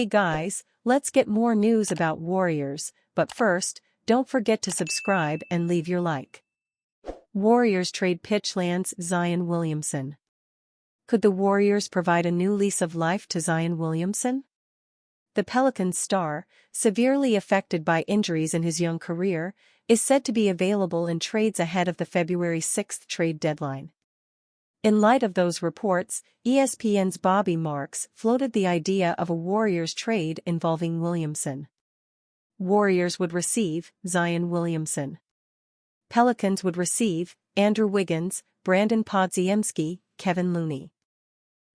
Hey guys, let's get more news about Warriors, but first, don't forget to subscribe and leave your like. Warriors trade pitch lands Zion Williamson. Could the Warriors provide a new lease of life to Zion Williamson? The Pelicans star, severely affected by injuries in his young career, is said to be available in trades ahead of the February 6 trade deadline. In light of those reports, ESPN's Bobby Marks floated the idea of a Warriors trade involving Williamson. Warriors would receive Zion Williamson. Pelicans would receive Andrew Wiggins, Brandon Podziemski, Kevin Looney.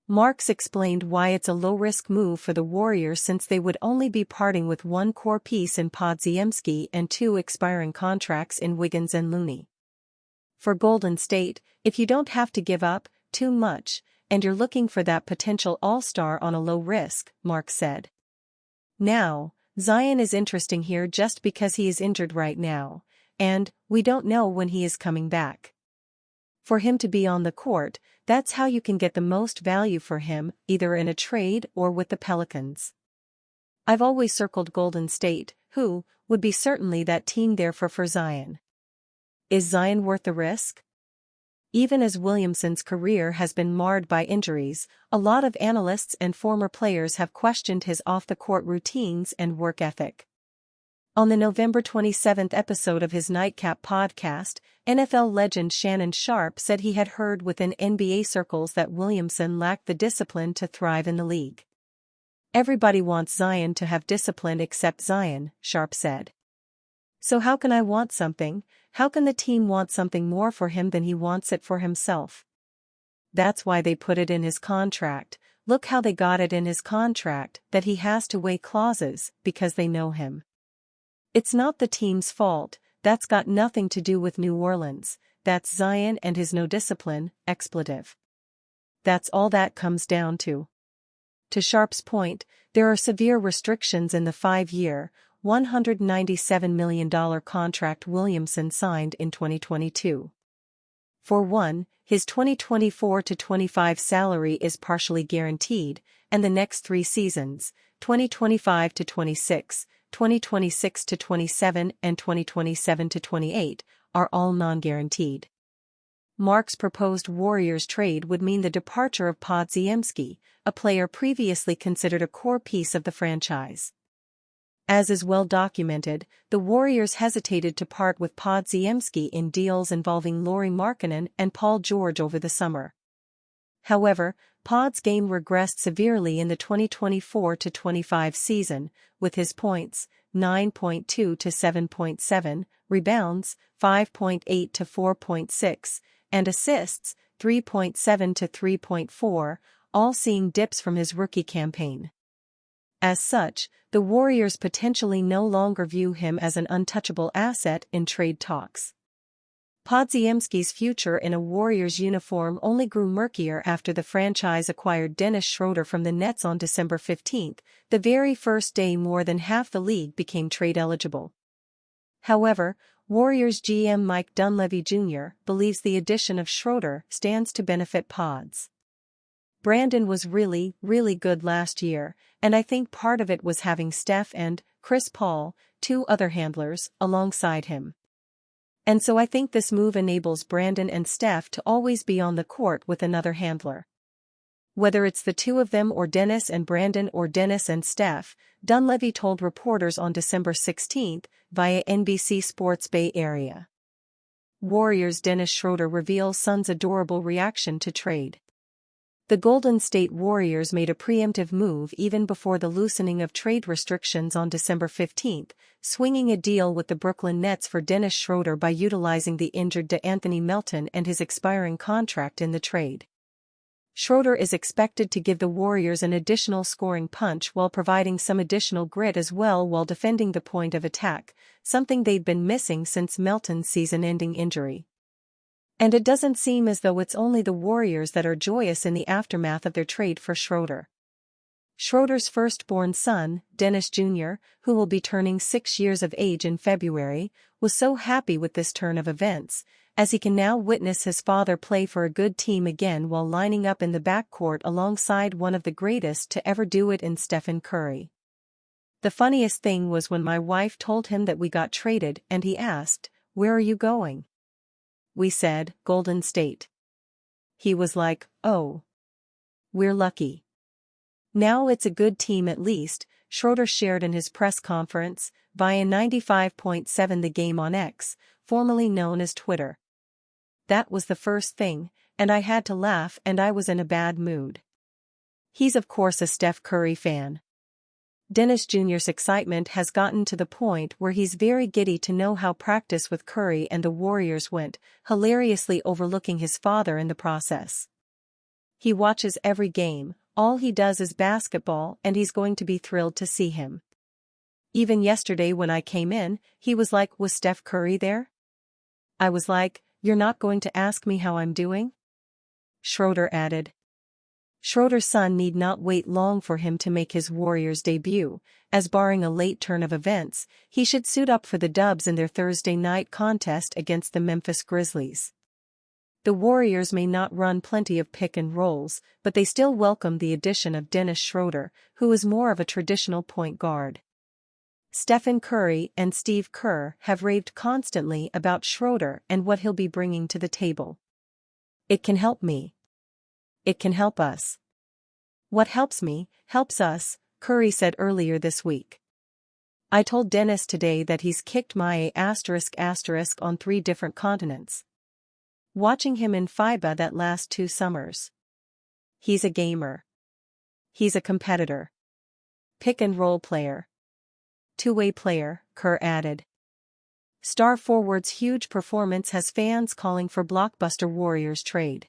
Marks explained why it's a low-risk move for the Warriors since they would only be parting with one core piece in Podziemski and two expiring contracts in Wiggins and Looney. For Golden State, if you don't have to give up too much, and you're looking for that potential all-star on a low risk, Mark said. Now, Zion is interesting here just because he is injured right now, and we don't know when he is coming back. For him to be on the court, that's how you can get the most value for him, either in a trade or with the Pelicans. I've always circled Golden State, who would be certainly that team there for Zion. Is Zion worth the risk? Even as Williamson's career has been marred by injuries, a lot of analysts and former players have questioned his off-the-court routines and work ethic. On the November 27 episode of his Nightcap podcast, NFL legend Shannon Sharpe said he had heard within NBA circles that Williamson lacked the discipline to thrive in the league. Everybody wants Zion to have discipline except Zion, Sharpe said. So how can I want something? How can the team want something more for him than he wants it for himself? That's why they put it in his contract. Look how they got it in his contract, that he has to weigh clauses, because they know him. It's not the team's fault, that's got nothing to do with New Orleans, that's Zion and his no discipline, expletive. That's all that comes down to. To Sharpe's point, there are severe restrictions in the 5-year, $197 million contract Williamson signed in 2022. For one, his 2024-25 salary is partially guaranteed, and the next 3 seasons, 2025-26, 2026-27 and 2027-28, are all non-guaranteed. Mark's proposed Warriors trade would mean the departure of Podziemski, a player previously considered a core piece of the franchise. As is well documented, the Warriors hesitated to part with Podziemski in deals involving Lauri Markkanen and Paul George over the summer. However, Pod's game regressed severely in the 2024-25 season, with his points, 9.2 to 7.7, rebounds, 5.8 to 4.6, and assists, 3.7 to 3.4, all seeing dips from his rookie campaign. As such, the Warriors potentially no longer view him as an untouchable asset in trade talks. Podziemski's future in a Warriors uniform only grew murkier after the franchise acquired Dennis Schroeder from the Nets on December 15, the very first day more than half the league became trade eligible. However, Warriors GM Mike Dunleavy Jr. believes the addition of Schroeder stands to benefit Pods. Brandon was really good last year, and I think part of it was having Steph and Chris Paul, 2 other handlers, alongside him. And so I think this move enables Brandon and Steph to always be on the court with another handler. Whether it's the 2 of them or Dennis and Brandon or Dennis and Steph, Dunleavy told reporters on December 16 via NBC Sports Bay Area. Warriors Dennis Schroeder reveals son's adorable reaction to trade. The Golden State Warriors made a preemptive move even before the loosening of trade restrictions on December 15, swinging a deal with the Brooklyn Nets for Dennis Schroeder by utilizing the injured DeAnthony Melton and his expiring contract in the trade. Schroeder is expected to give the Warriors an additional scoring punch while providing some additional grit as well while defending the point of attack, something they'd been missing since Melton's season-ending injury. And it doesn't seem as though it's only the Warriors that are joyous in the aftermath of their trade for Schroeder. Schroeder's firstborn son, Dennis Jr., who will be turning 6 years of age in February, was so happy with this turn of events, as he can now witness his father play for a good team again while lining up in the backcourt alongside one of the greatest to ever do it in Stephen Curry. The funniest thing was when my wife told him that we got traded and he asked, "Where are you going?" We said, "Golden State." He was like, "Oh. We're lucky." "Now it's a good team at least," Schroeder shared in his press conference, via 95.7 The Game on X, formerly known as Twitter. "That was the first thing, and I had to laugh and I was in a bad mood." He's of course a Steph Curry fan. Dennis Jr.'s excitement has gotten to the point where he's very giddy to know how practice with Curry and the Warriors went, hilariously overlooking his father in the process. "He watches every game, all he does is basketball, and he's going to be thrilled to see him. Even yesterday when I came in, he was like, 'Was Steph Curry there?' I was like, 'You're not going to ask me how I'm doing?'" Schroeder added. Schroeder's son need not wait long for him to make his Warriors debut, as barring a late turn of events, he should suit up for the Dubs in their Thursday night contest against the Memphis Grizzlies. The Warriors may not run plenty of pick and rolls, but they still welcome the addition of Dennis Schroeder, who is more of a traditional point guard. Stephen Curry and Steve Kerr have raved constantly about Schroeder and what he'll be bringing to the table. "It can help me. It can help us. What helps me, helps us," Curry said earlier this week. "I told Dennis today that he's kicked my *** on 3 different continents. Watching him in FIBA that last 2 summers. He's a gamer. He's a competitor. Pick and roll player. Two-way player," Kerr added. Star forward's huge performance has fans calling for blockbuster Warriors trade.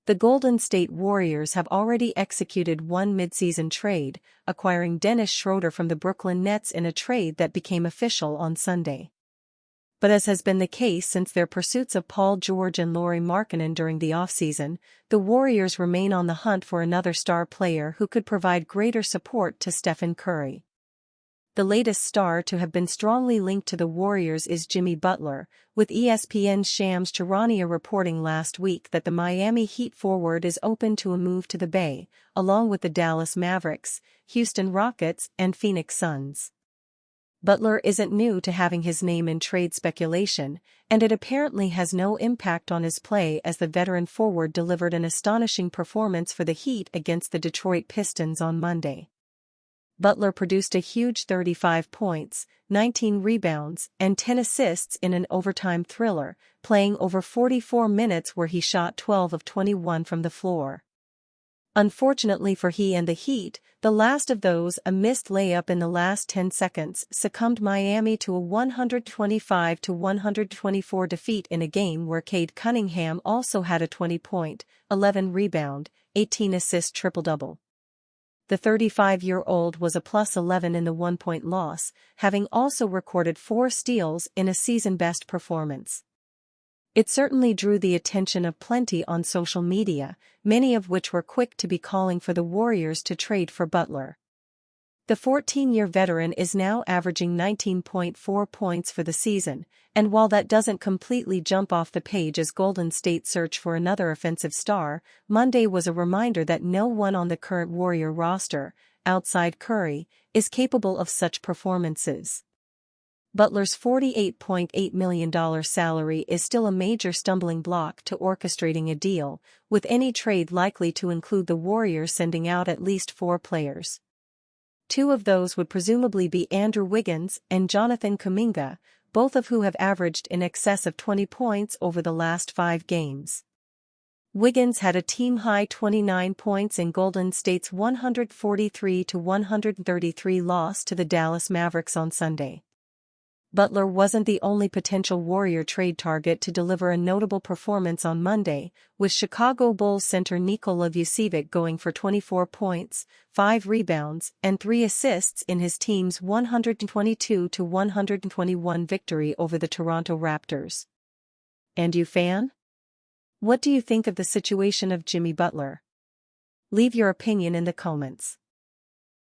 The Golden State Warriors have already executed one midseason trade, acquiring Dennis Schroeder from the Brooklyn Nets in a trade that became official on Sunday. But as has been the case since their pursuits of Paul George and Lauri Markkanen during the offseason, the Warriors remain on the hunt for another star player who could provide greater support to Stephen Curry. The latest star to have been strongly linked to the Warriors is Jimmy Butler, with ESPN's Shams Charania reporting last week that the Miami Heat forward is open to a move to the Bay, along with the Dallas Mavericks, Houston Rockets, and Phoenix Suns. Butler isn't new to having his name in trade speculation, and it apparently has no impact on his play as the veteran forward delivered an astonishing performance for the Heat against the Detroit Pistons on Monday. Butler produced a huge 35 points, 19 rebounds, and 10 assists in an overtime thriller, playing over 44 minutes where he shot 12 of 21 from the floor. Unfortunately for he and the Heat, the last of those, a missed layup in the last 10 seconds, succumbed Miami to a 125-124 defeat in a game where Cade Cunningham also had a 20-point, 11-rebound, 18-assist triple-double. The 35-year-old was a +11 in the 1-point loss, having also recorded 4 steals in a season-best performance. It certainly drew the attention of plenty on social media, many of which were quick to be calling for the Warriors to trade for Butler. The 14-year veteran is now averaging 19.4 points for the season, and while that doesn't completely jump off the page as Golden State's search for another offensive star, Monday was a reminder that no one on the current Warrior roster, outside Curry, is capable of such performances. Butler's $48.8 million salary is still a major stumbling block to orchestrating a deal, with any trade likely to include the Warriors sending out at least 4 players. 2 of those would presumably be Andrew Wiggins and Jonathan Kuminga, both of who have averaged in excess of 20 points over the last 5 games. Wiggins had a team-high 29 points in Golden State's 143-133 loss to the Dallas Mavericks on Sunday. Butler wasn't the only potential Warrior trade target to deliver a notable performance on Monday, with Chicago Bulls center Nikola Vucevic going for 24 points, 5 rebounds, and 3 assists in his team's 122-121 victory over the Toronto Raptors. And you, fan? What do you think of the situation of Jimmy Butler? Leave your opinion in the comments.